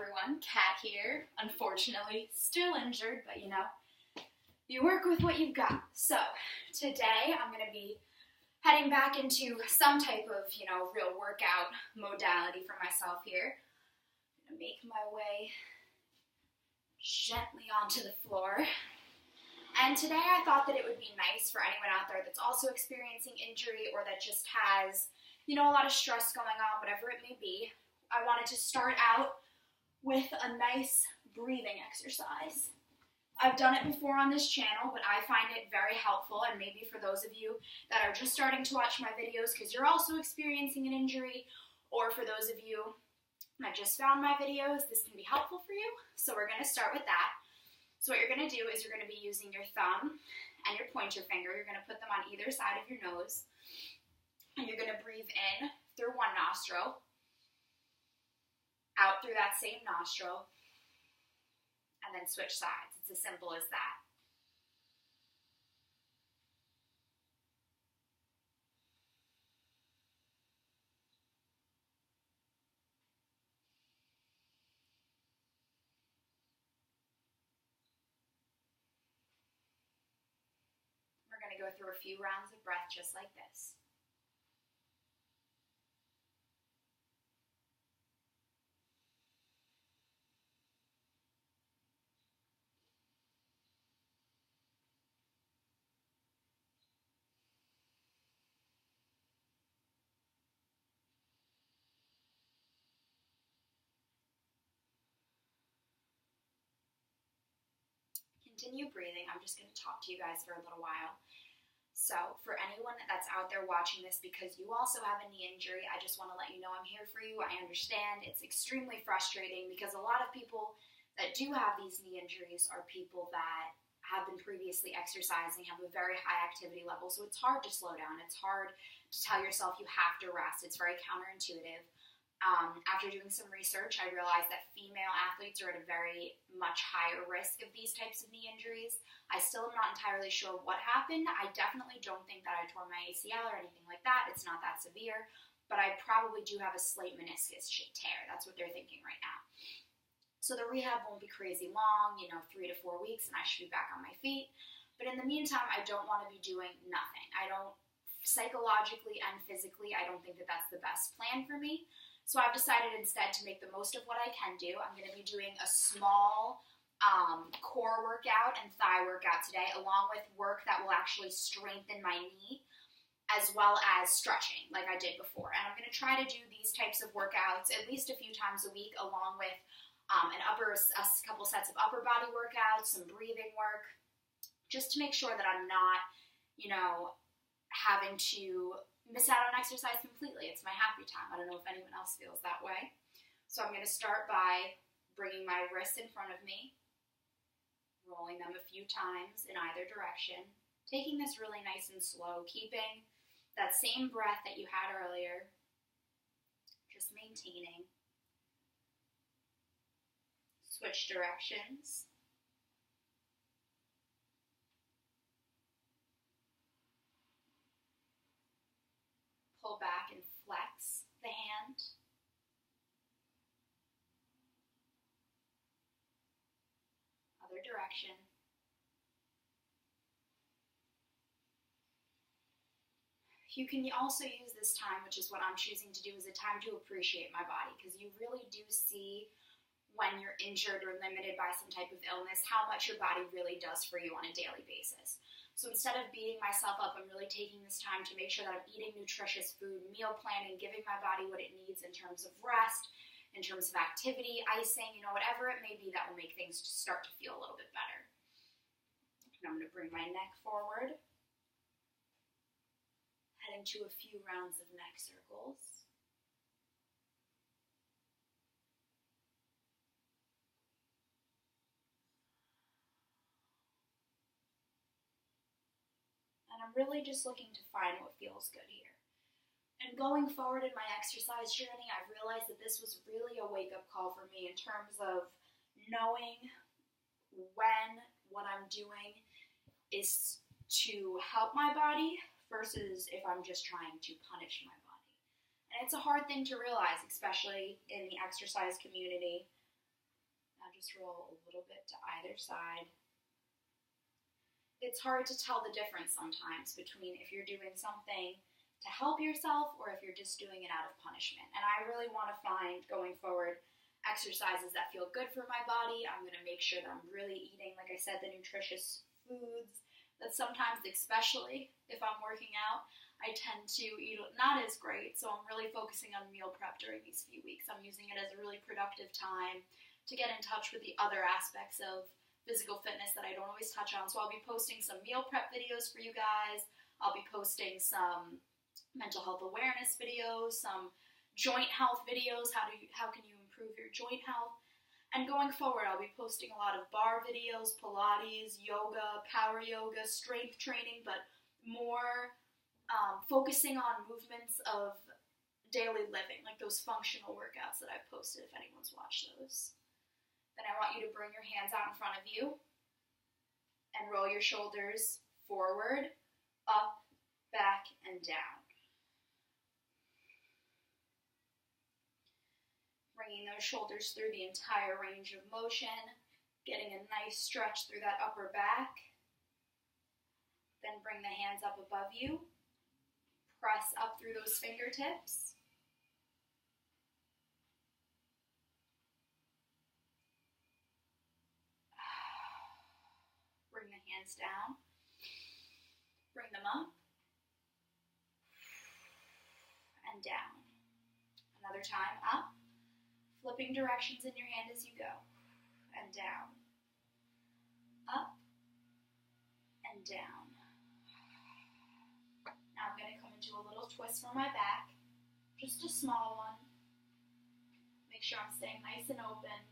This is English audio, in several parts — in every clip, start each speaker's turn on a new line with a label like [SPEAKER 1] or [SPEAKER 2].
[SPEAKER 1] everyone, Kat here. Unfortunately, still injured, but you work with what you've got. So, today I'm going to be heading back into some type of, real workout modality for myself here. I'm going to make my way gently onto the floor. And today I thought that it would be nice for anyone out there that's also experiencing injury or that just has, a lot of stress going on, whatever it may be. I wanted to start out with a nice breathing exercise. I've done it before on this channel, but I find it very helpful, and maybe for those of you that are just starting to watch my videos because you're also experiencing an injury, or for those of you that just found my videos, this can be helpful for you. So we're going to start with that. So what you're going to do is you're going to be using your thumb and your pointer finger. You're going to put them on either side of your nose, and you're going to breathe in through one nostril, out through that same nostril, and then switch sides. It's as simple as that. We're going to go through a few rounds of breath just like this. Continue breathing. I'm just going to talk to you guys for a little while. So for anyone that's out there watching this because you also have a knee injury, I just want to let you know I'm here for you. I understand it's extremely frustrating because a lot of people that do have these knee injuries are people that have been previously exercising, have a very high activity level, so it's hard to slow down. It's hard to tell yourself you have to rest. It's very counterintuitive. After doing some research, I realized that female athletes are at a very much higher risk of these types of knee injuries. I still am not entirely sure what happened. I definitely don't think that I tore my ACL or anything like that. It's not that severe, but I probably do have a slight meniscus tear. That's what they're thinking right now. So the rehab won't be crazy long, 3 to 4 weeks, and I should be back on my feet. But in the meantime, I don't want to be doing nothing. Psychologically and physically, I don't think that that's the best plan for me. So I've decided instead to make the most of what I can do. I'm going to be doing a small core workout and thigh workout today, along with work that will actually strengthen my knee, as well as stretching like I did before. And I'm going to try to do these types of workouts at least a few times a week, along with a couple sets of upper body workouts, some breathing work, just to make sure that I'm not, having to miss out on exercise completely. It's my happy time. I don't know if anyone else feels that way. So I'm going to start by bringing my wrists in front of me, rolling them a few times in either direction, taking this really nice and slow, keeping that same breath that you had earlier, just maintaining. Switch directions. Pull back and flex the hand. Other direction. You can also use this time, which is what I'm choosing to do, as a time to appreciate my body, because you really do see when you're injured or limited by some type of illness how much your body really does for you on a daily basis. So instead of beating myself up, I'm really taking this time to make sure that I'm eating nutritious food, meal planning, giving my body what it needs in terms of rest, in terms of activity, icing, whatever it may be that will make things just start to feel a little bit better. And I'm going to bring my neck forward, heading to a few rounds of neck circles. I'm really just looking to find what feels good here. And going forward in my exercise journey, I've realized that this was really a wake-up call for me in terms of knowing when what I'm doing is to help my body versus if I'm just trying to punish my body. And it's a hard thing to realize, especially in the exercise community, Now just roll a little bit to either side. It's hard to tell the difference sometimes between if you're doing something to help yourself or if you're just doing it out of punishment. And I really want to find, going forward, exercises that feel good for my body. I'm going to make sure that I'm really eating, like I said, the nutritious foods. That sometimes, especially if I'm working out, I tend to eat not as great. So I'm really focusing on meal prep during these few weeks. I'm using it as a really productive time to get in touch with the other aspects of physical fitness that I don't always touch on. So I'll be posting some meal prep videos for you guys. I'll be posting some mental health awareness videos, some joint health videos, how can you improve your joint health. And going forward, I'll be posting a lot of bar videos, Pilates, yoga, power yoga, strength training, but more focusing on movements of daily living, like those functional workouts that I've posted, if anyone's watched those. Then I want you to bring your hands out in front of you and roll your shoulders forward, up, back, and down. Bringing those shoulders through the entire range of motion, getting a nice stretch through that upper back. Then bring the hands up above you. Press up through those fingertips. Bring the hands down. Bring them up. And down. Another time, up. Flipping directions in your hand as you go. And down. Up. And down. Now I'm going to come into a little twist for my back. Just a small one. Make sure I'm staying nice and open.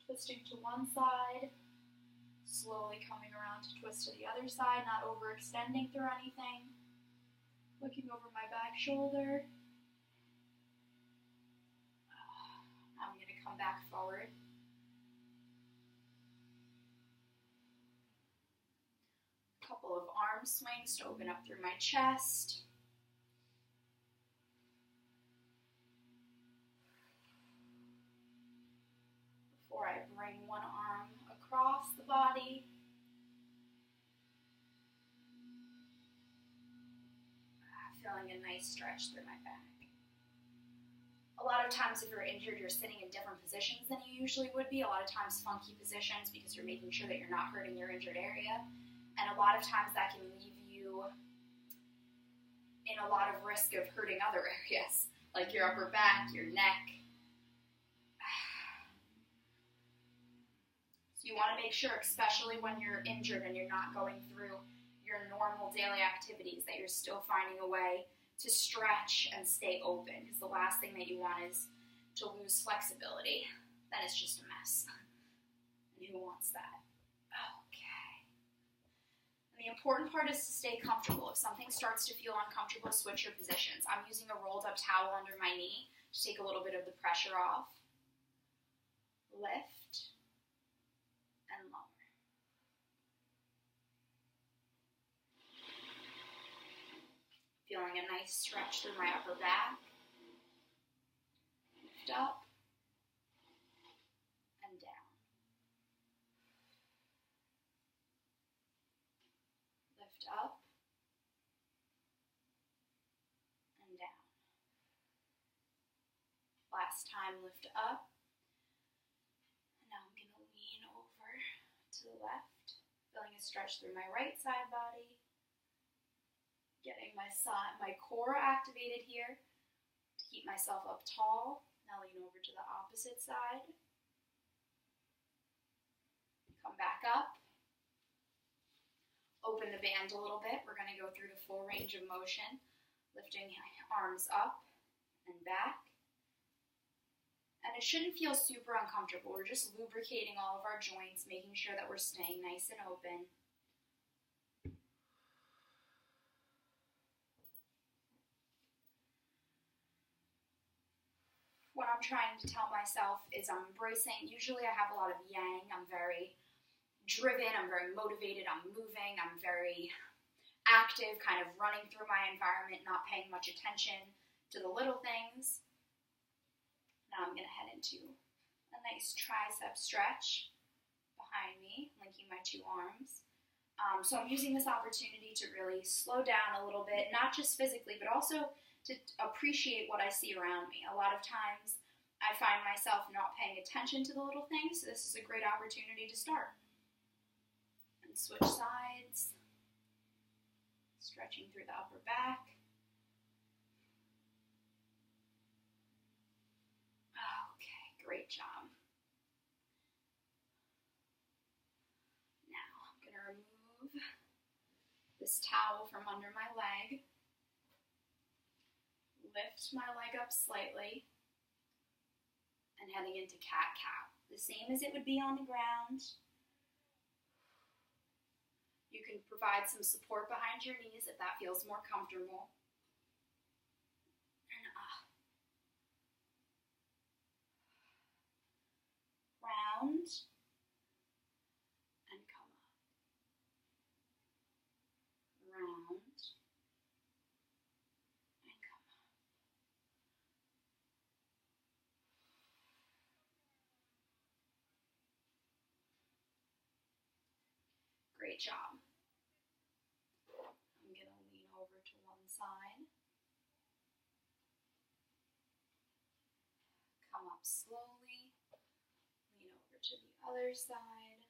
[SPEAKER 1] Twisting to one side. Slowly coming around to twist to the other side, not overextending through anything. Looking over my back shoulder. Now I'm going to come back forward. A couple of arm swings to open up through my chest. Before I bring one arm across the body. Feeling a nice stretch through my back. A lot of times if you're injured, you're sitting in different positions than you usually would be. A lot of times funky positions because you're making sure that you're not hurting your injured area. And a lot of times that can leave you in a lot of risk of hurting other areas, like your upper back, your neck. So you want to make sure, especially when you're injured and you're not going through your normal daily activities, that you're still finding a way to stretch and stay open, because the last thing that you want is to lose flexibility. Then it's just a mess. And who wants that? Okay. And the important part is to stay comfortable. If something starts to feel uncomfortable, switch your positions. I'm using a rolled up towel under my knee to take a little bit of the pressure off. Lift and lower. Feeling a nice stretch through my upper back. Lift up and down. Lift up and down. Last time, lift up. And now I'm going to lean over to the left, feeling a stretch through my right side body. Getting my core activated here to keep myself up tall. Now lean over to the opposite side. Come back up. Open the band a little bit. We're going to go through the full range of motion. Lifting arms up and back. And it shouldn't feel super uncomfortable. We're just lubricating all of our joints, making sure that we're staying nice and open. What I'm trying to tell myself is I'm embracing, usually I have a lot of yang, I'm very driven, I'm very motivated, I'm moving, I'm very active, kind of running through my environment, not paying much attention to the little things. Now I'm going to head into a nice tricep stretch behind me, linking my two arms. So I'm using this opportunity to really slow down a little bit, not just physically, but also to appreciate what I see around me. A lot of times I find myself not paying attention to the little things, so this is a great opportunity to start. And switch sides, stretching through the upper back. Okay, great job. Now I'm going to remove this towel from under my leg, lift my leg up slightly, and heading into cat-cow. The same as it would be on the ground. You can provide some support behind your knees if that feels more comfortable. And up. Round. And come up. Round. And come up. Great job. I'm going to lean over to one side. Come up slowly. Lean over to the other side.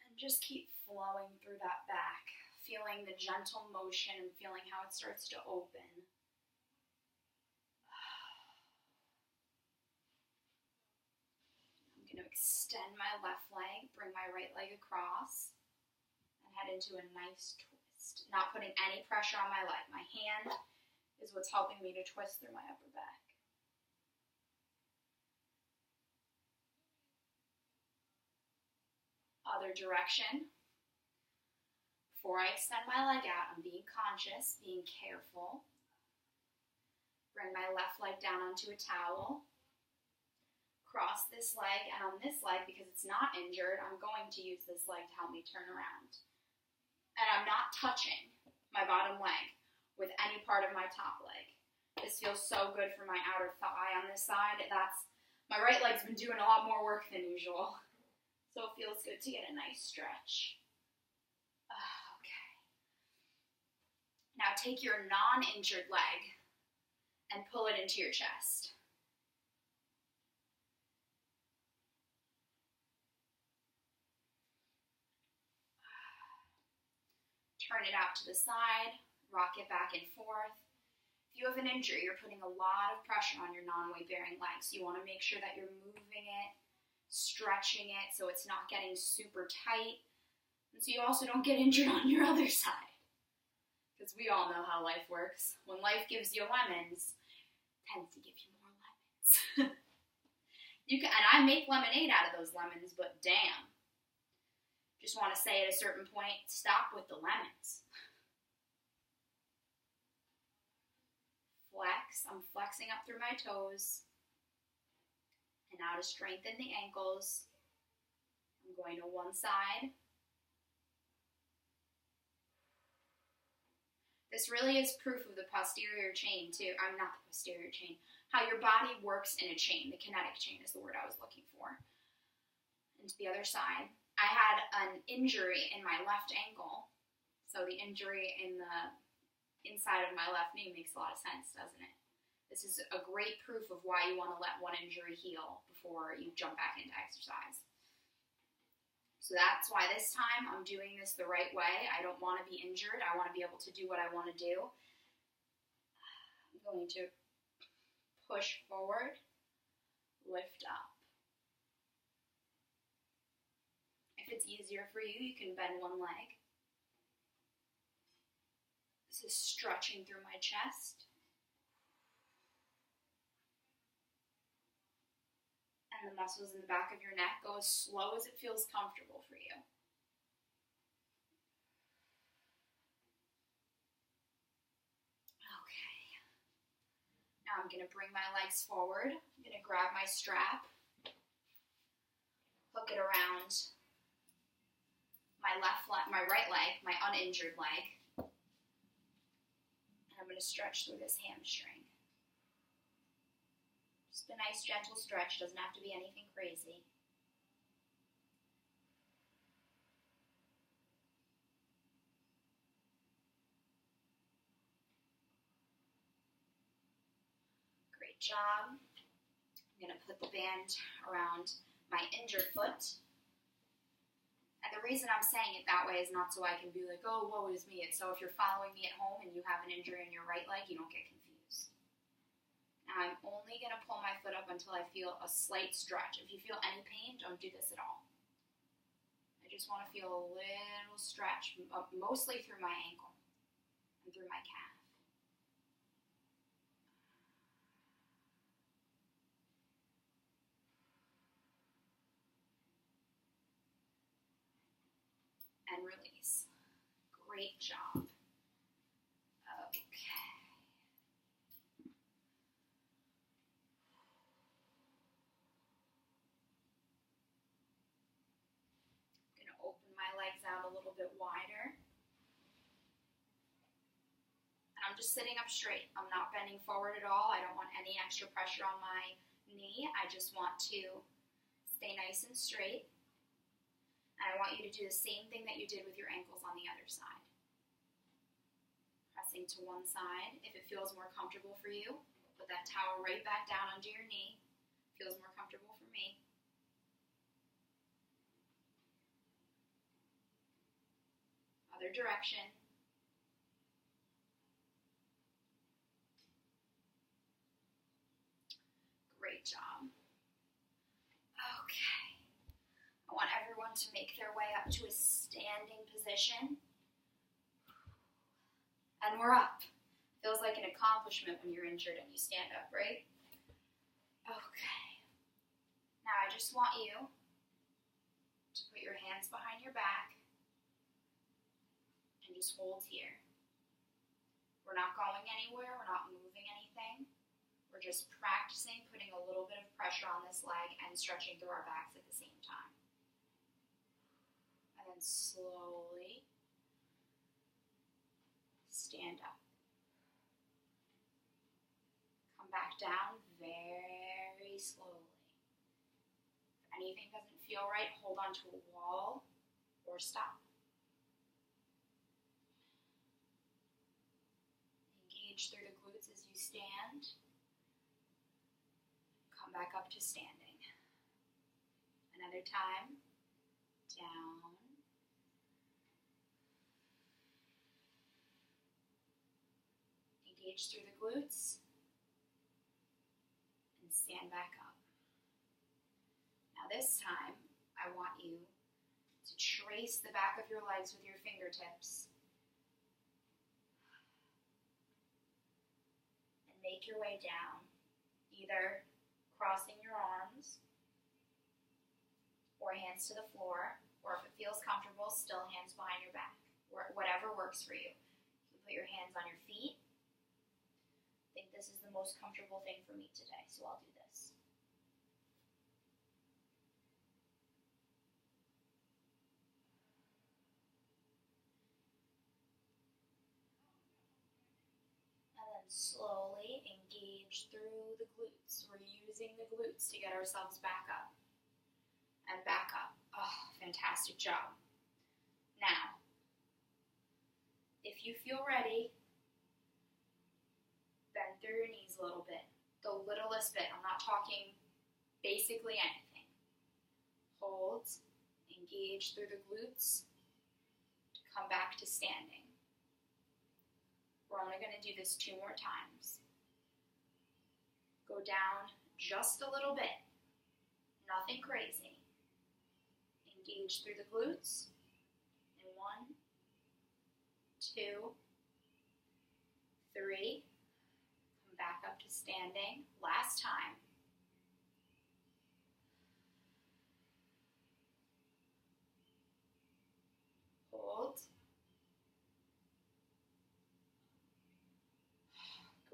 [SPEAKER 1] And just keep flowing through that back, feeling the gentle motion and feeling how it starts to open. I'm going to extend my left leg, bring my right leg across, and head into a nice twist. Not putting any pressure on my leg. My hand is what's helping me to twist through my upper back. Other direction. Before I extend my leg out, I'm being conscious, being careful. Bring my left leg down onto a towel. Cross this leg, and on this leg, because it's not injured, I'm going to use this leg to help me turn around. And I'm not touching my bottom leg with any part of my top leg. This feels so good for my outer thigh on this side. My right leg's been doing a lot more work than usual. So it feels good to get a nice stretch. Okay. Now take your non-injured leg and pull it into your chest. Turn it out to the side, rock it back and forth. If you have an injury, you're putting a lot of pressure on your non-weight-bearing leg, so you want to make sure that you're moving it, stretching it so it's not getting super tight, and so you also don't get injured on your other side. Because we all know how life works. When life gives you lemons, it tends to give you more lemons. And I make lemonade out of those lemons, but damn. Just want to say at a certain point, stop with the lemons. Flex. I'm flexing up through my toes. And now to strengthen the ankles, I'm going to one side. This really is proof of the posterior chain too. I'm not the posterior chain. How your body works in a chain. The kinetic chain is the word I was looking for. And to the other side. I had an injury in my left ankle. So the injury in the inside of my left knee makes a lot of sense, doesn't it? This is a great proof of why you want to let one injury heal before you jump back into exercise. So that's why this time I'm doing this the right way. I don't want to be injured. I want to be able to do what I want to do. I'm going to push forward, lift up. If it's easier for you, you can bend one leg. This is stretching through my chest. And the muscles in the back of your neck go as slow as it feels comfortable for you. Okay. Now I'm going to bring my legs forward. I'm going to grab my strap, hook it around my right leg, my uninjured leg. And I'm going to stretch through this hamstring. Just a nice gentle stretch, doesn't have to be anything crazy. Great job. I'm going to put the band around my injured foot. And the reason I'm saying it that way is not so I can be like, oh, woe is me. It's so if you're following me at home and you have an injury in your right leg, you don't get confused. Now I'm only going to pull my foot up until I feel a slight stretch. If you feel any pain, don't do this at all. I just want to feel a little stretch, mostly through my ankle and through my calf. And release. Great job. Okay. I'm going to open my legs out a little bit wider. And I'm just sitting up straight. I'm not bending forward at all. I don't want any extra pressure on my knee. I just want to stay nice and straight. And I want you to do the same thing that you did with your ankles on the other side. Pressing to one side. If it feels more comfortable for you, put that towel right back down under your knee. Feels more comfortable for me. Other direction. Great job. Okay. I want everyone to make their way up to a standing position. And we're up. Feels like an accomplishment when you're injured and you stand up, right? Okay. Now I just want you to put your hands behind your back and just hold here. We're not going anywhere. We're not moving anything. We're just practicing putting a little bit of pressure on this leg and stretching through our backs at the same time. And then slowly stand up. Come back down very slowly. If anything doesn't feel right, hold on to a wall or stop. Engage through the glutes as you stand. Come back up to standing. Another time. Down. Engage through the glutes. And stand back up. Now this time, I want you to trace the back of your legs with your fingertips. And make your way down. Either crossing your arms, or hands to the floor, or if it feels comfortable, still hands behind your back, whatever works for you. You can put your hands on your feet. I think this is the most comfortable thing for me today, so I'll do this. And then slowly engage through the glutes. We're using the glutes to get ourselves back up. And back up. Oh, fantastic job. Now, if you feel ready, bend through your knees a little bit. The littlest bit. I'm not talking basically anything. Hold. Engage through the glutes. Come back to standing. We're only going to do this 2 more times. Go down just a little bit. Nothing crazy. Engage through the glutes. In 1, 2, 3. Come back up to standing. Last time. Hold.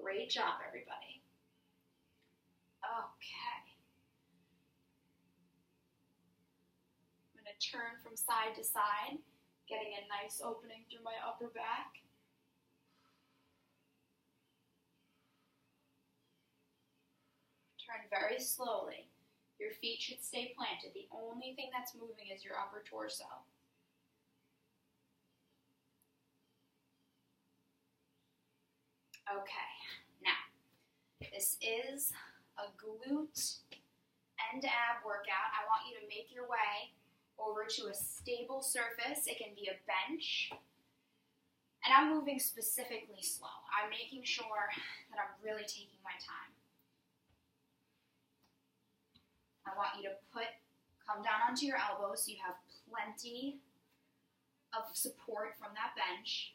[SPEAKER 1] Great job, everybody. Okay. I'm going to turn from side to side, getting a nice opening through my upper back. Turn very slowly. Your feet should stay planted. The only thing that's moving is your upper torso. Okay, now, this is a glute and ab workout. I want you to make your way over to a stable surface. It can be a bench. And I'm moving specifically slow. I'm making sure that I'm really taking my time. I want you to come down onto your elbows so you have plenty of support from that bench.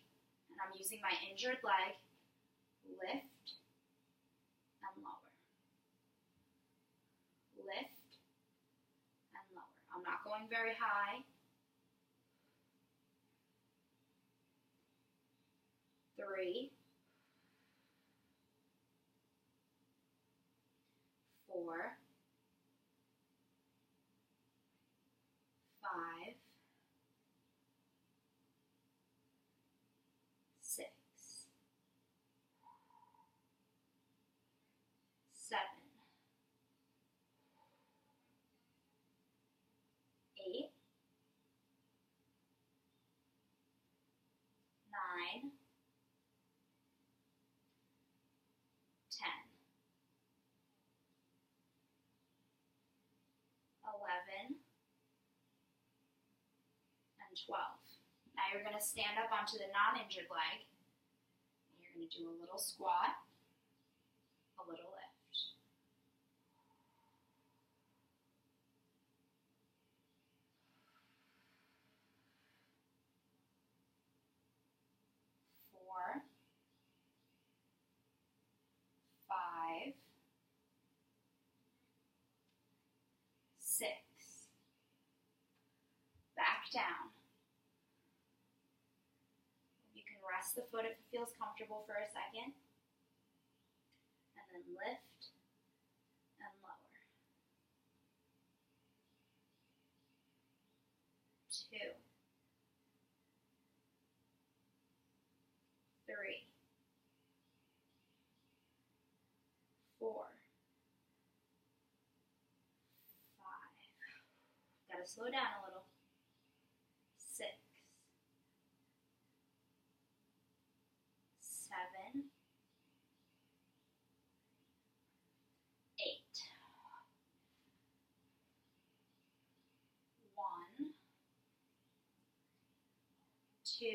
[SPEAKER 1] And I'm using my injured leg. Lift and lower. Lift and lower. I'm not going very high. 3, 4, 5, 6, 7, 8, 9, 10, 11, and 12. Now you're going to stand up onto the non-injured leg. You're going to do a little squat, a little lift. 4, 5, 6. Back down. You can rest the foot if it feels comfortable for a second. And then lift and lower. 2, 3, 4, 5. Gotta slow down a little. 6, 7, 8. 1, 2,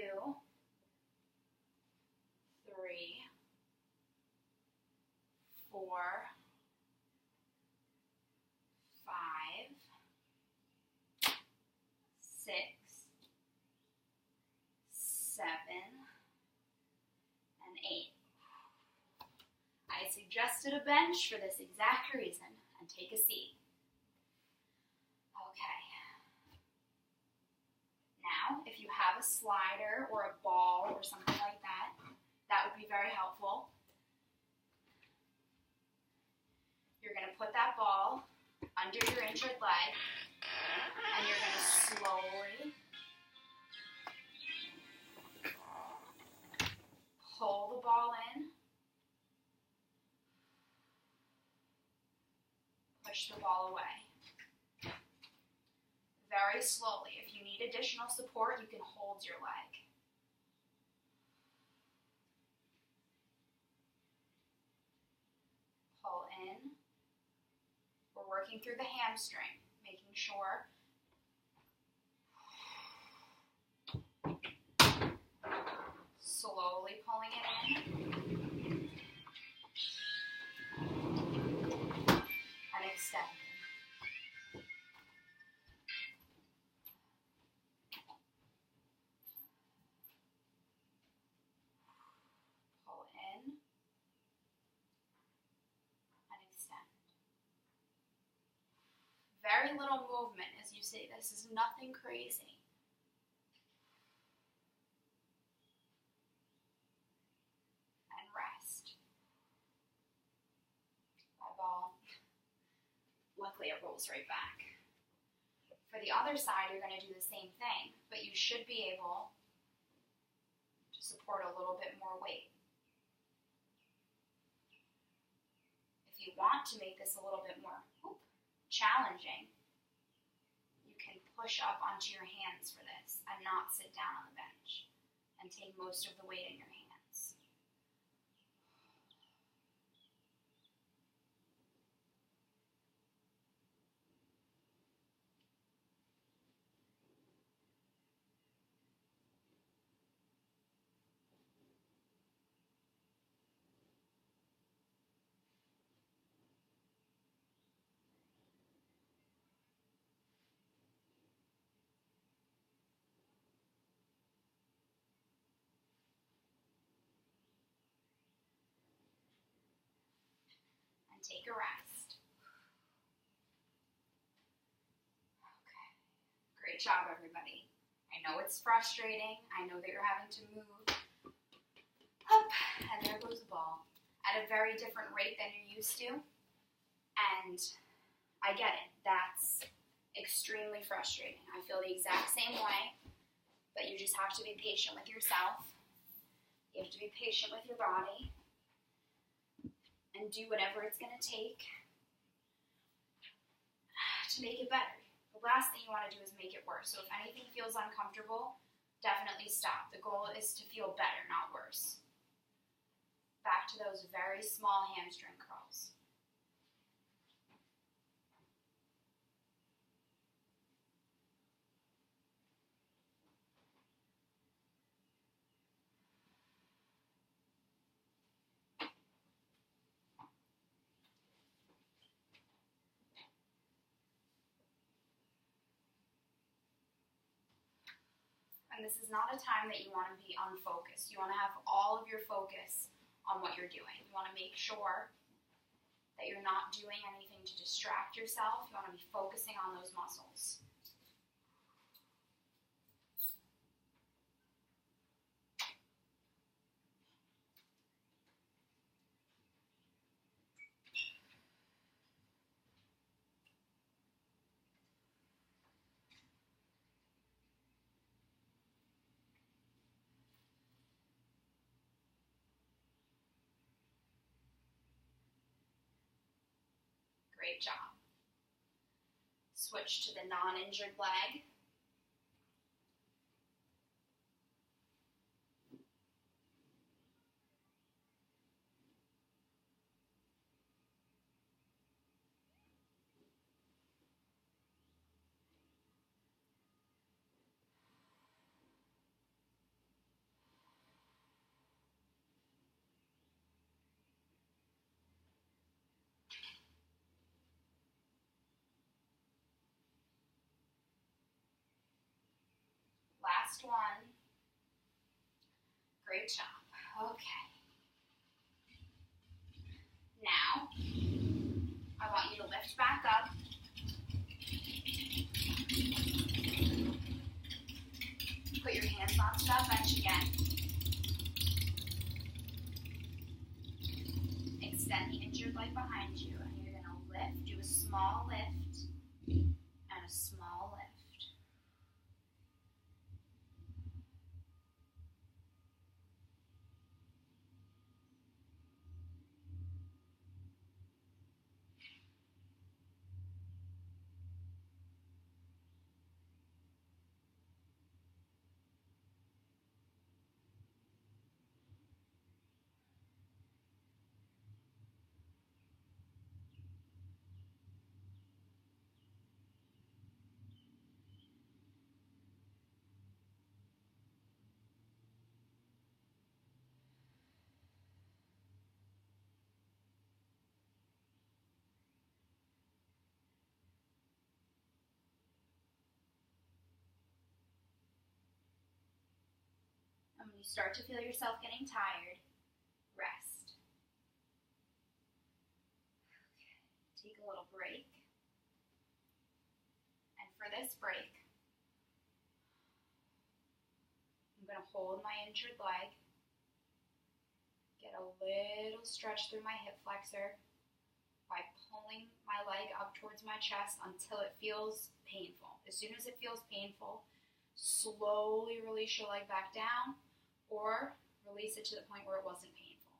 [SPEAKER 1] 3, 4, 5, 6, 7, and 8. I suggested a bench for this exact reason, and take a seat. Okay. Now, if you have a slider or a ball or something like that, that would be very helpful. You're going to put that ball under your injured leg, and you're going to slowly pull the ball in, push the ball away. Very slowly. If you need additional support, you can hold your leg. Pull in. We're working through the hamstring, making sure slowly pulling it in and extending. Pull in and extend. Very little movement as you see. This is nothing crazy. Luckily, it rolls right back. For the other side, you're going to do the same thing, but you should be able to support a little bit more weight. If you want want to make this a little bit more challenging, you can push up onto your hands for this and not sit down on the bench and take most of the weight in your hands. Take a rest. Okay. Great job, everybody. I know it's frustrating. I know that you're having to move up, and there goes the ball at a very different rate than you're used to. And I get it. That's extremely frustrating. I feel the exact same way, but you just have to be patient with yourself. You have to be patient with your body. And do whatever it's going to take to make it better. The last thing you want to do is make it worse. So if anything feels uncomfortable, definitely stop. The goal is to feel better, not worse. Back to those very small hamstring curls. And this is not a time that you want to be unfocused. You want to have all of your focus on what you're doing. You want to make sure that you're not doing anything to distract yourself. You want to be focusing on those muscles. Great job. Switch to the non-injured leg. Last one. Great job. Okay. Now, I want you to lift back up. Put your hands onto that bench again. Extend the injured leg behind you, and you're going to lift. Do a small lift and a small lift. And when you start to feel yourself getting tired, rest. Okay. Take a little break. And for this break, I'm going to hold my injured leg, get a little stretch through my hip flexor by pulling my leg up towards my chest until it feels painful. As soon as it feels painful, slowly release your leg back down or release it to the point where it wasn't painful.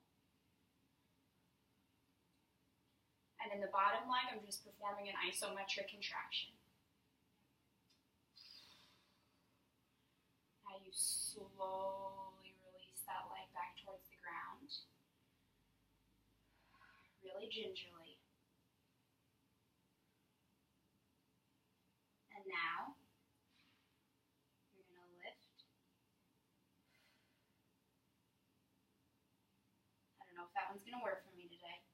[SPEAKER 1] And in the bottom leg, I'm just performing an isometric contraction. Now you slowly release that leg back towards the ground. Really gingerly. And now, you're going to lift. I don't know if that one's going to work for me today.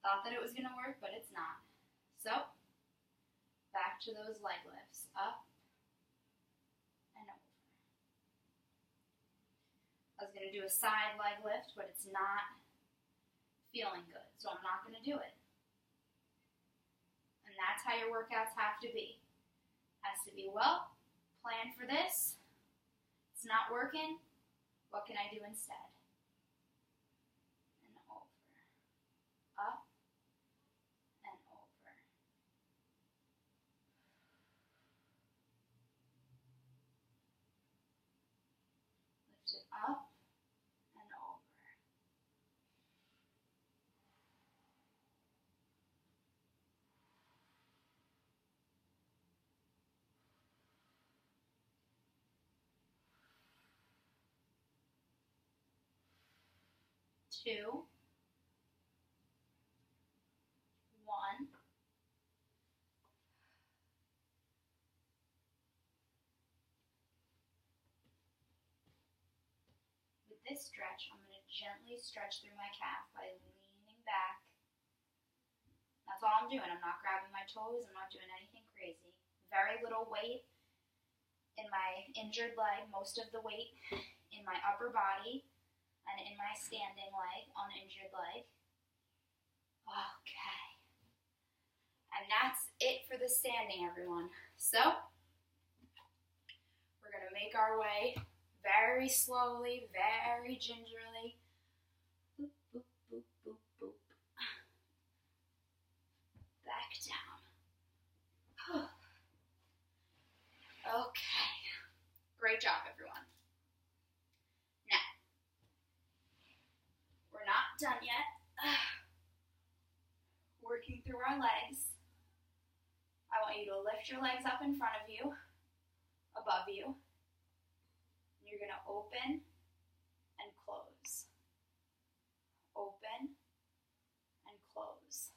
[SPEAKER 1] Thought that it was going to work, but it's not. So, back to those leg lifts. Up and over. I was going to do a side leg lift, but it's not feeling good, so I'm not going to do it. And that's how your workouts have to be. Has to be, well, plan for this. It's not working. What can I do instead? And over. Up. And over. Lift it up and over. 2, 1. With this stretch, I'm going to gently stretch through my calf by leaning back. That's all I'm doing. I'm not grabbing my toes. I'm not doing anything crazy. Very little weight in my injured leg. Most of the weight in my upper body and in my standing leg, uninjured leg. Okay. And that's it for the standing, everyone. So, we're going to make our way very slowly, very gingerly. Boop, boop, boop, boop, boop. Back down. Okay. Great job, everyone. Now, we're not done yet. Working through our legs. I want you to lift your legs up in front of you, above you. You're going to open and close. Open and close.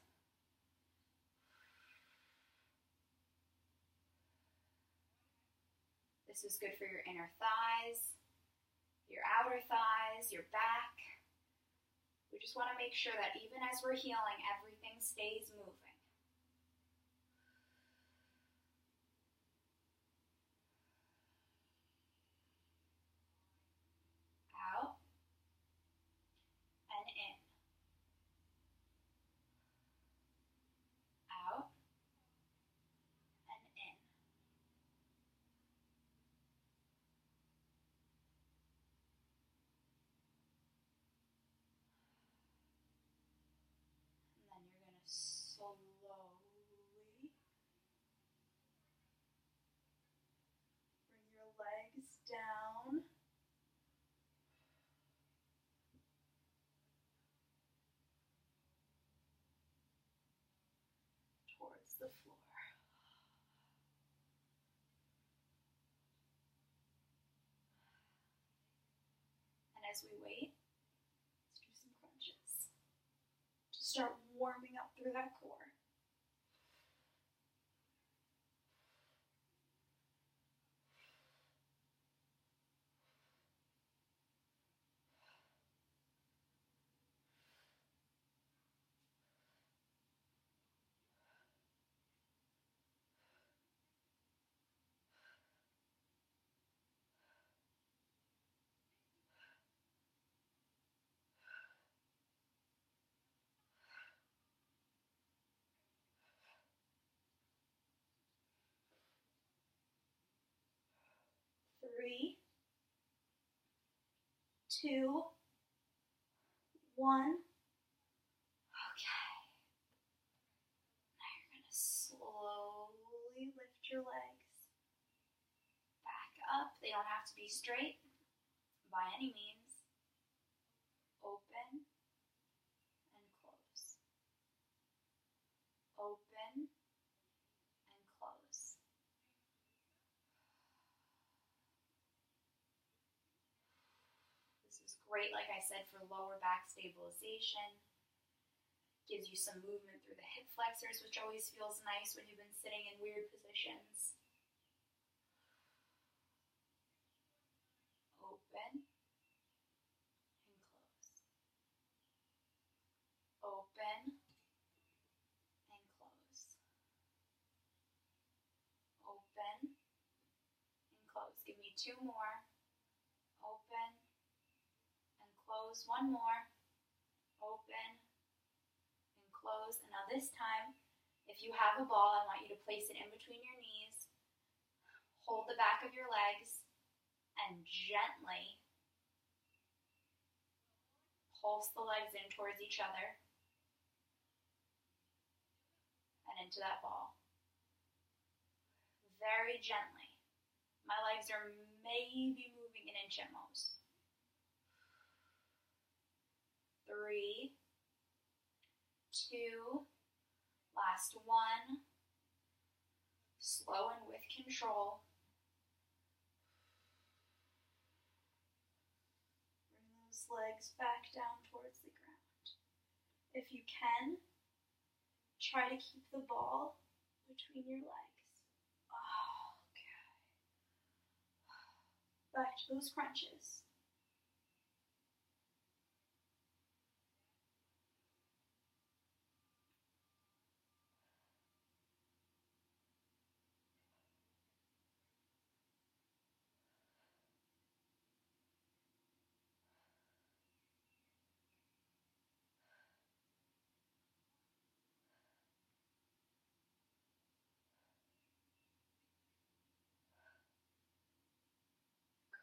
[SPEAKER 1] This is good for your inner thighs, your outer thighs, your back. We just want to make sure that even as we're healing, everything stays moving. Out and in. Out and in. And then you're going to slowly bring your legs down. Towards the floor. And as we wait, let's do some crunches to start warming up through that core. Three, 2, 1. Okay. Now you're going to slowly lift your legs back up. They don't have to be straight by any means. Open and close. Great, like I said, for lower back stabilization. Gives you some movement through the hip flexors, which always feels nice when you've been sitting in weird positions. Open and close. Open and close. Open and close. Give me two more. Open and close. One more. Open and close. And now this time, if you have a ball, I want you to place it in between your knees. Hold the back of your legs and gently pulse the legs in towards each other and into that ball. Very gently. My legs are maybe moving an inch at most. 3, 2, last one. Slow and with control. Bring those legs back down towards the ground. If you can, try to keep the ball between your legs. Okay. Back to those crunches.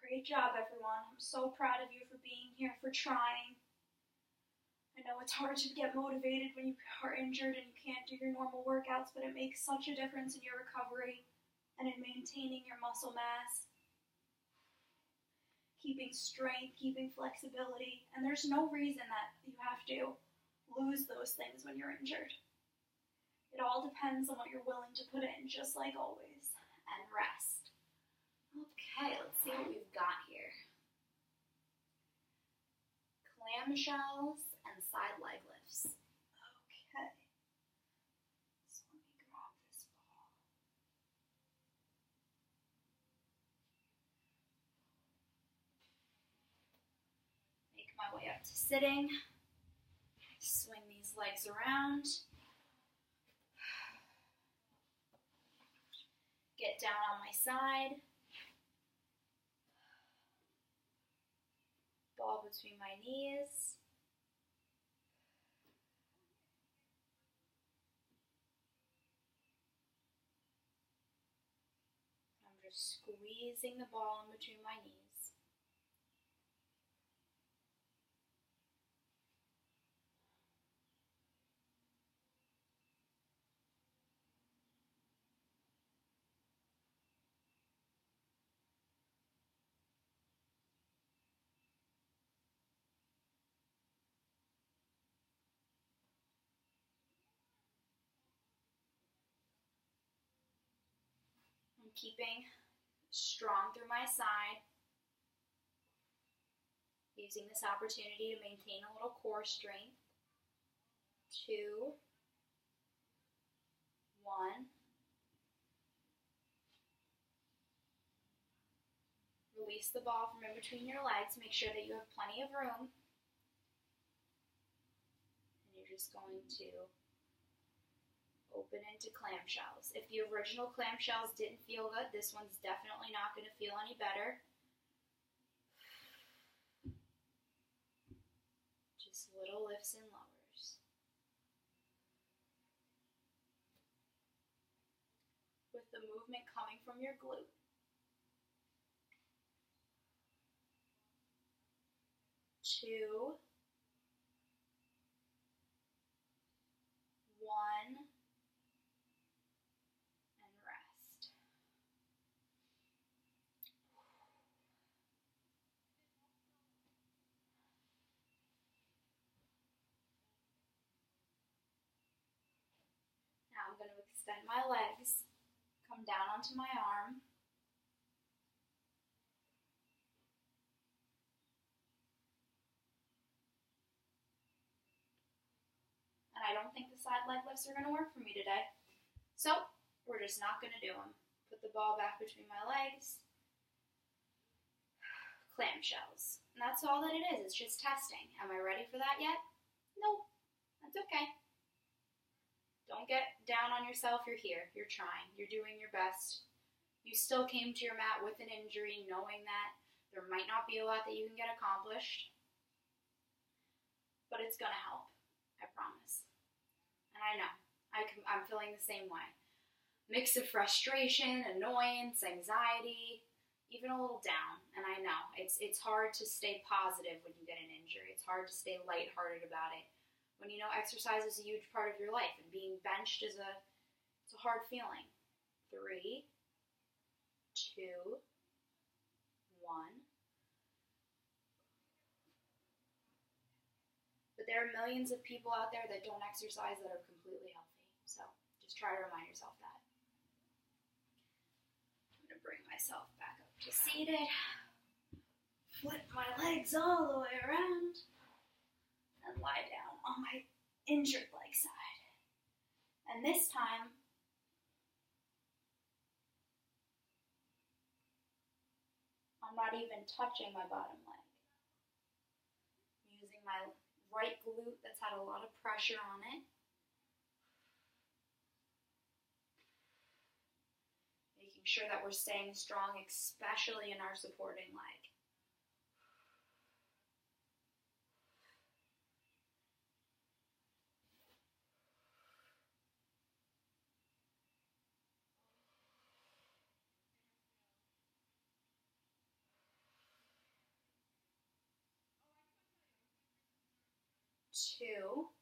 [SPEAKER 1] Great job, everyone. I'm so proud of you for being here, for trying. I know it's hard to get motivated when you are injured and you can't do your normal workouts, but it makes such a difference in your recovery and in maintaining your muscle mass, keeping strength, keeping flexibility, and there's no reason that you have to lose those things when you're injured. It all depends on what you're willing to put in, just like always, and rest. Okay, let's see what we've got here. Clamshells and side leg lifts. Okay. So let me grab this ball. Make my way up to sitting. Swing these legs around. Get down on my side. Ball between my knees. I'm just squeezing the ball in between my knees. I'm keeping strong through my side, using this opportunity to maintain a little core strength. 2, 1. Release the ball from in between your legs. Make sure that you have plenty of room. And you're just going to open into clamshells. If the original clamshells didn't feel good, this one's definitely not going to feel any better. Just little lifts and lowers. With the movement coming from your glute. 2, 1. Rest. Now I'm going to extend my legs, come down onto my arm. I don't think the side leg lifts are going to work for me today. So we're just not going to do them. Put the ball back between my legs. Clamshells. And that's all that it is. It's just testing. Am I ready for that yet? Nope. That's okay. Don't get down on yourself. You're here. You're trying. You're doing your best. You still came to your mat with an injury, knowing that there might not be a lot that you can get accomplished. But it's going to help. I promise. And I know. I'm feeling the same way. Mix of frustration, annoyance, anxiety, even a little down. And I know. It's hard to stay positive when you get an injury. It's hard to stay lighthearted about it. When you know exercise is a huge part of your life and being benched it's a hard feeling. 3, 2, 1. But there are millions of people out there that don't exercise that are completely healthy. So just try to remind yourself that. I'm going to bring myself back up to seated. Flip my legs all the way around. And lie down on my injured leg side. And this time, I'm not even touching my bottom leg. I'm using my right glute that's had a lot of pressure on it. Making sure that we're staying strong, especially in our supporting leg. 2, 1.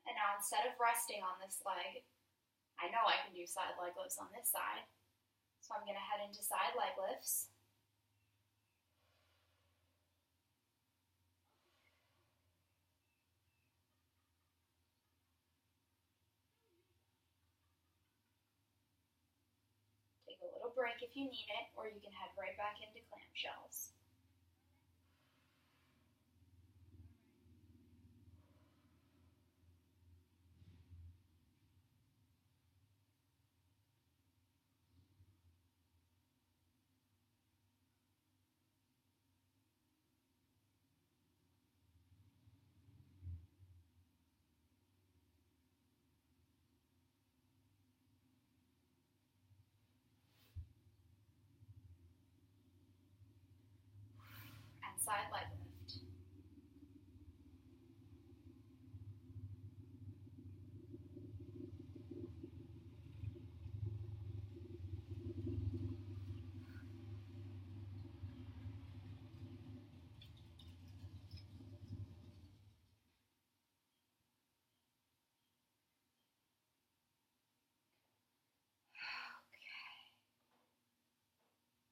[SPEAKER 1] And now instead of resting on this leg, I know I can do side leg lifts on this side. So I'm going to head into side leg lifts. Take a little break if you need it, or you can head right back into clamshells. And side leg lift.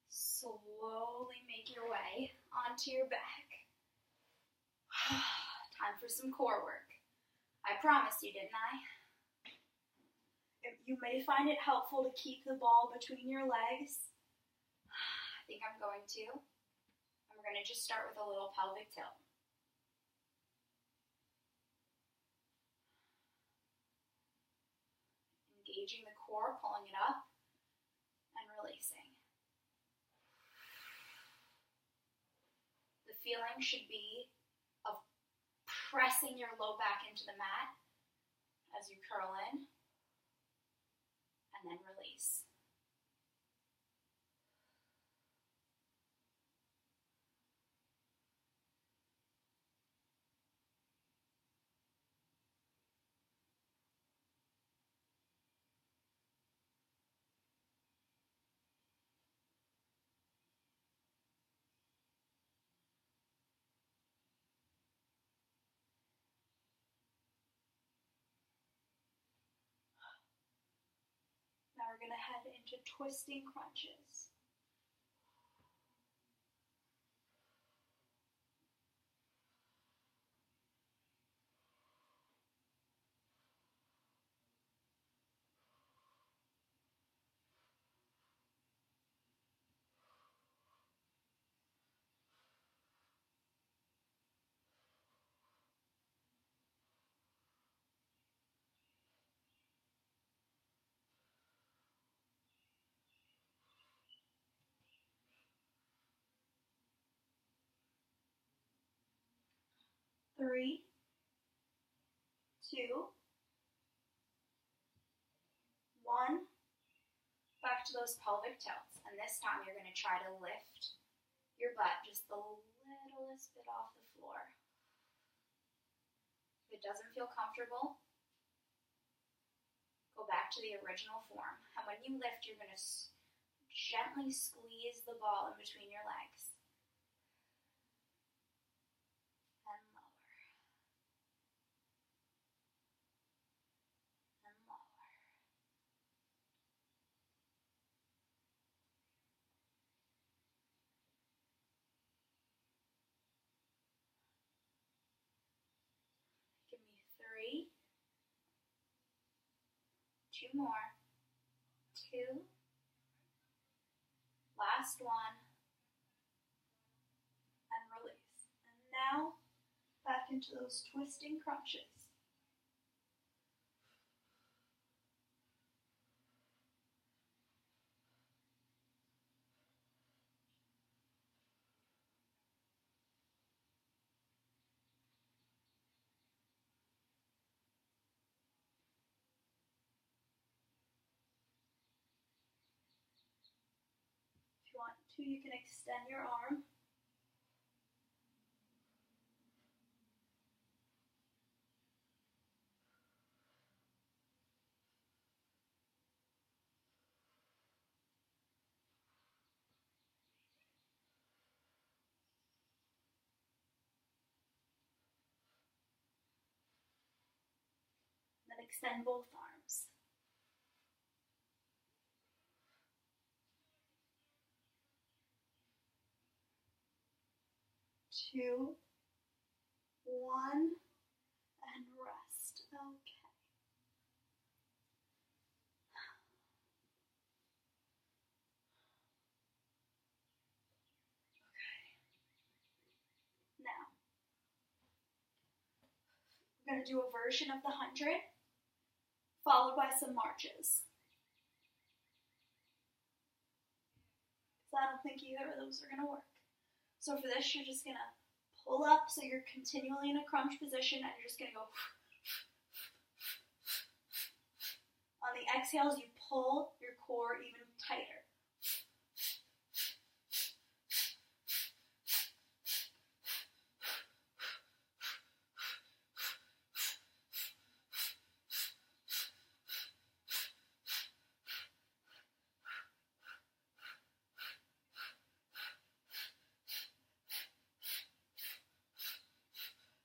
[SPEAKER 1] Slowly make your way onto your back. Time for some core work. I promised you, didn't I? You may find it helpful to keep the ball between your legs. I think I'm going to. And we're going to just start with a little pelvic tilt. Engaging the core, pulling it up, and releasing. The feeling should be of pressing your low back into the mat as you curl in, and then release. Now we're going to head into twisting crunches. 3, 2, 1. Back to those pelvic tilts. And this time you're going to try to lift your butt just the littlest bit off the floor. If it doesn't feel comfortable, go back to the original form. And when you lift, you're going to gently squeeze the ball in between your legs. And lower. And lower. Give me 3. 2 more. 2. Last one. And release. And now, back into those twisting crunches. If you want to, you can extend your arm. Then extend both arms. Two, 1, and rest. Okay. Now, we're going to do a version of the 100, followed by some marches. So I don't think either of those are going to work. So for this, you're just going to pull up so you're continually in a crunch position, and you're just going to go. On the exhales, you pull your core even tighter.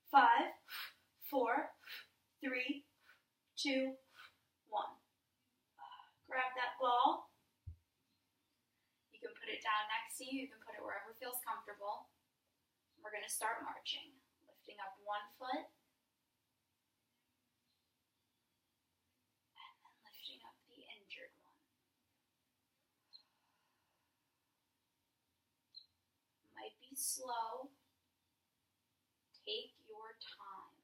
[SPEAKER 1] Five, 4, 3, 2, 1. Grab that ball. You can put it down next to you. You can put it wherever feels comfortable. We're going to start marching. Lifting up one foot. And then lifting up the injured one. Might be slow. Take your time.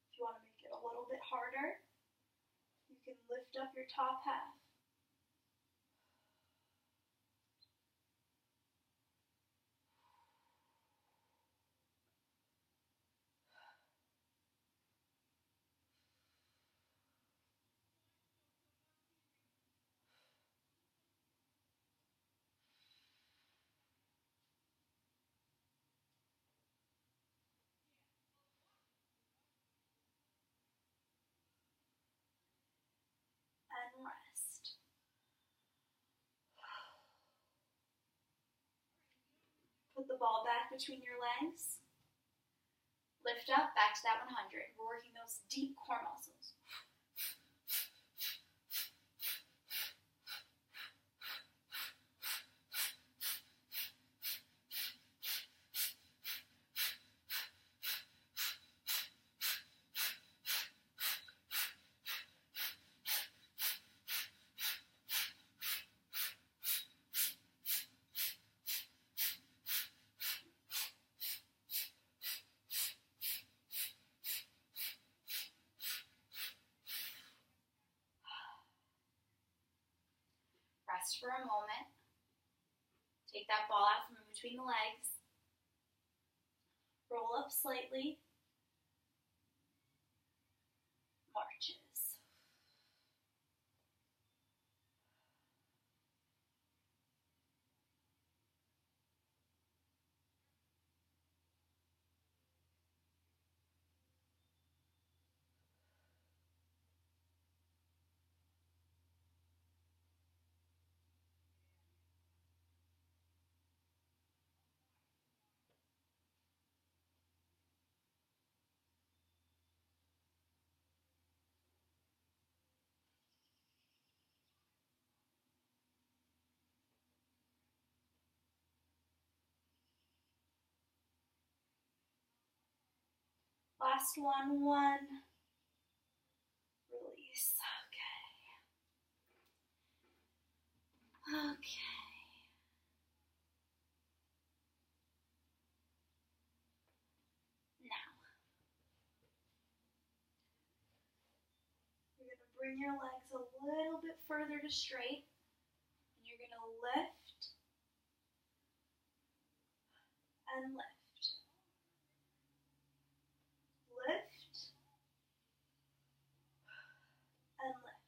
[SPEAKER 1] If you want to make it a little bit harder, you can lift up your top half. And rest. Put the ball back between your legs. Lift up, back to that 100. We're working those deep core muscles. Rest for a moment. Take that ball out from in between the legs. Roll up slightly. Marches. Last one. Release. Okay. Now, you're going to bring your legs a little bit further to straight, and you're going to lift and lift. Lift and lift.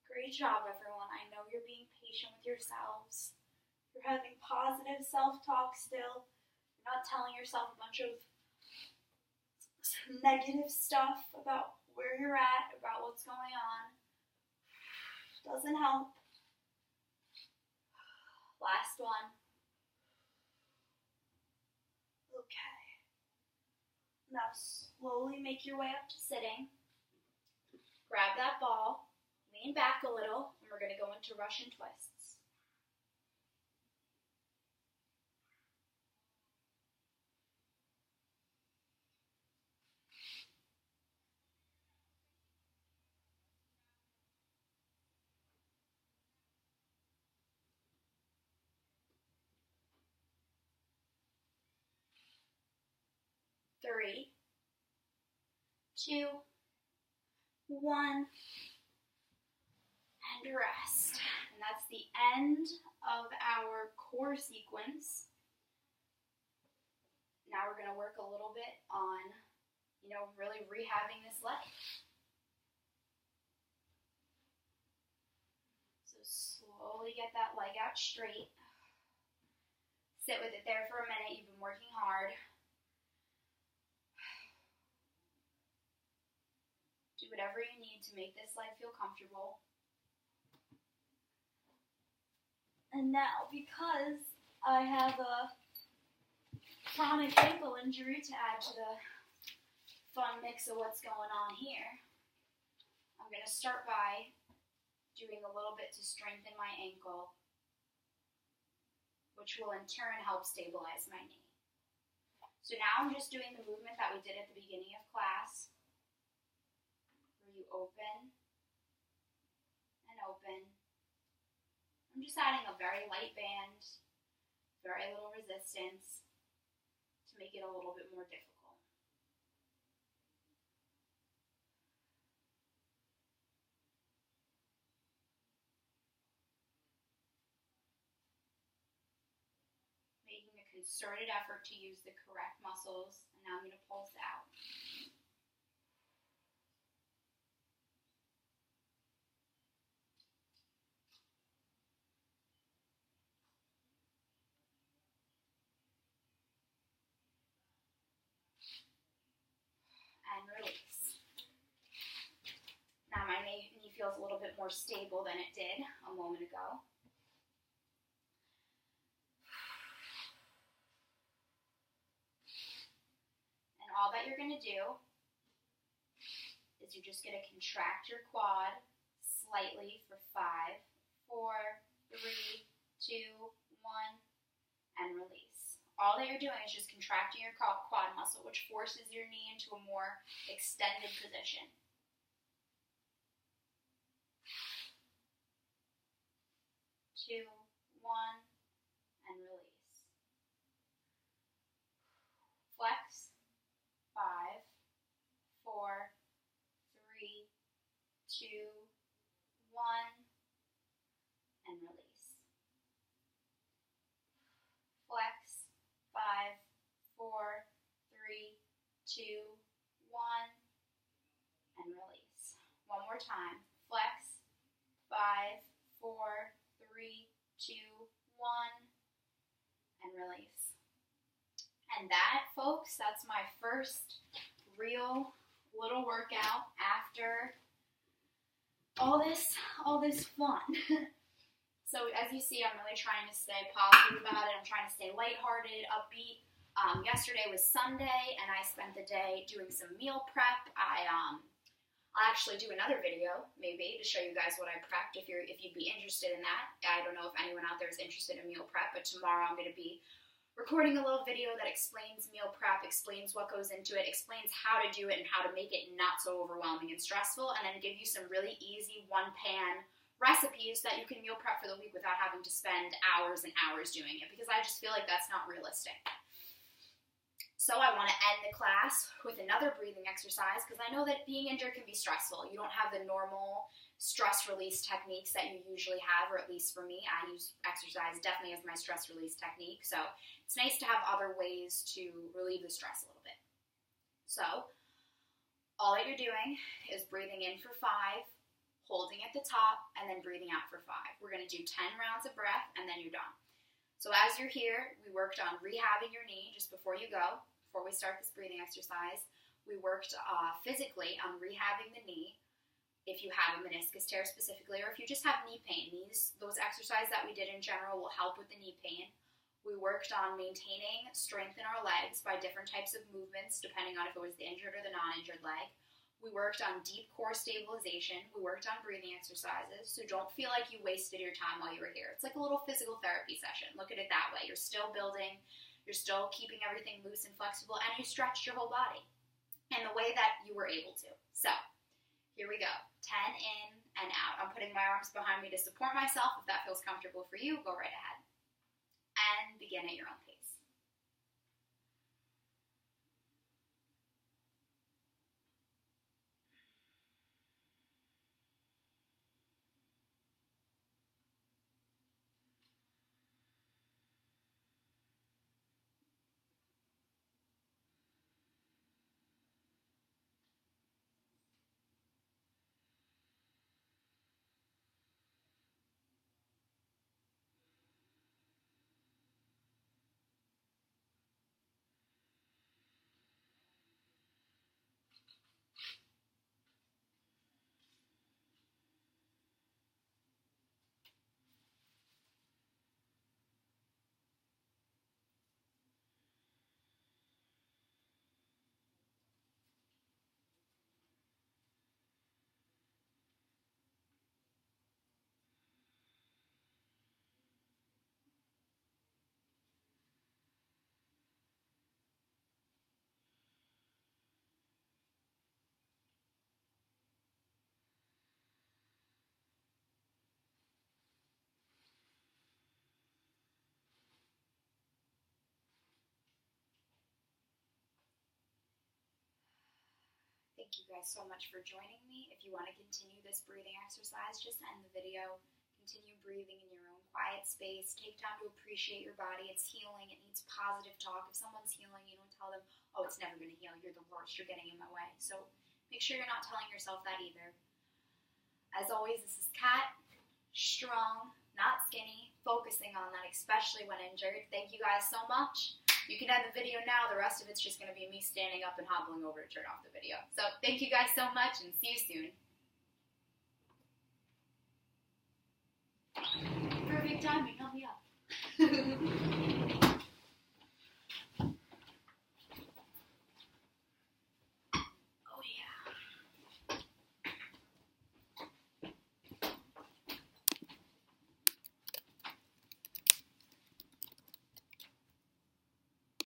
[SPEAKER 1] Great job, everyone. I know you're being patient with yourselves. You're having positive self-talk still. You're not telling yourself a bunch of negative stuff about where you're at, about what's going on. Doesn't help. Last one. Okay. Now slowly make your way up to sitting. Grab that ball. Lean back a little, and we're going to go into Russian twists. Three, two, one, and rest. And that's the end of our core sequence. Now we're going to work a little bit on, really rehabbing this leg. So slowly get that leg out straight. Sit with it there for a minute. You've been working hard. Do whatever you need to make this leg feel comfortable. And now, because I have a chronic ankle injury to add to the fun mix of what's going on here, I'm going to start by doing a little bit to strengthen my ankle, which will in turn help stabilize my knee. So now I'm just doing the movement that we did at the beginning of class, where you open and open. I'm just adding a very light band, very little resistance, to make it a little bit more difficult. Making a concerted effort to use the correct muscles, and now I'm going to pulse out. And release. Now my knee feels a little bit more stable than it did a moment ago. And all that you're going to do is you're just going to contract your quad slightly for 5, 4, 3, 2, 1, and release. All that you're doing is just contracting your quad muscle, which forces your knee into a more extended position. Two, one, and release. Flex. 5, 4, 3, 2, 1, and release. Flex. 5, 4, 3, 2, 1, and release. One more time. Flex. 5, 4, 3, 2, 1, and release. And that, folks, that's my first real little workout after all this fun. So as you see, I'm really trying to stay positive about it. I'm trying to stay lighthearted, upbeat. Yesterday was Sunday, and I spent the day doing some meal prep. I'll actually do another video, maybe, to show you guys what I prepped if you'd be interested in that. I don't know if anyone out there is interested in meal prep, but tomorrow I'm going to be recording a little video that explains meal prep, explains what goes into it, explains how to do it and how to make it not so overwhelming and stressful, and then give you some really easy one-pan recipes that you can meal prep for the week without having to spend hours and hours doing it, because I just feel like that's not realistic. So I want to end the class with another breathing exercise, because I know that being injured can be stressful. You don't have the normal stress release techniques that you usually have, or at least for me, I use exercise definitely as my stress release technique. So it's nice to have other ways to relieve the stress a little bit. So all that you're doing is breathing in for 5, holding at the top, and then breathing out for 5. We're going to do 10 rounds of breath, and then you're done. So as you're here, we worked on rehabbing your knee just before you go. Before we start this breathing exercise, we worked physically on rehabbing the knee. If you have a meniscus tear specifically, or if you just have knee pain, those exercises that we did in general will help with the knee pain. We worked on maintaining strength in our legs by different types of movements, depending on if it was the injured or the non-injured leg. We worked on deep core stabilization. We worked on breathing exercises, so don't feel like you wasted your time while you were here. It's like a little physical therapy session. Look at it that way. You're still building, you're still keeping everything loose and flexible, and you stretched your whole body in the way that you were able to. So here we go. 10 in and out. I'm putting my arms behind me to support myself. If that feels comfortable for you, go right ahead. And begin at your own pace. Thank you guys so much for joining me. If you want to continue this breathing exercise, just end the video. Continue breathing in your own quiet space. Take time to appreciate your body. It's healing. It needs positive talk. If someone's healing, you don't tell them, oh, it's never going to heal. You're the worst. You're getting in my way. So make sure you're not telling yourself that either. As always, this is Kat, strong, not skinny, focusing on that, especially when injured. Thank you guys so much. You can end the video now. The rest of it's just going to be me standing up and hobbling over to turn off the video. So thank you guys so much, and see you soon. Perfect timing.